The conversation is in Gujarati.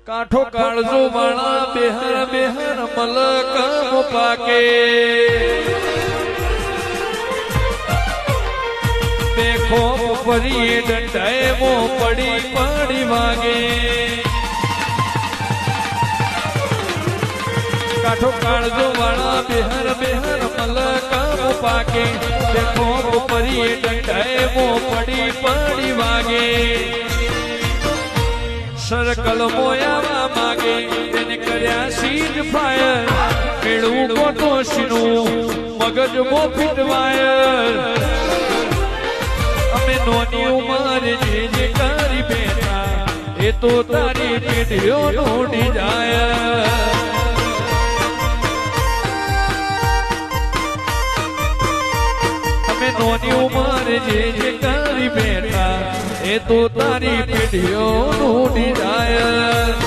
કાઠો કાળજો વાળા બેહર બેહર મલકમ પાકે દેખો ફરી ડંડાએ મો પડી પડી વાગે કાઠો કાળજો વાળા બેહર બેહર મલકમ પાકે દેખો ફરી ડંડાએ મો પડી પડી વાગે સર્કલ મોયાવા માગે તેને કર્યા સીધ ફાયર મેળવું કોટોશીનું મગજ મો ફીટવાયર અમે નોની ઉંમર જે કરી બેઠા એ તો તારી પેઢીઓ નોડી જાય અમે નોની ઉંમર જે કરી બેઠા એ તો તારી પેઢીઓ નોડી જાય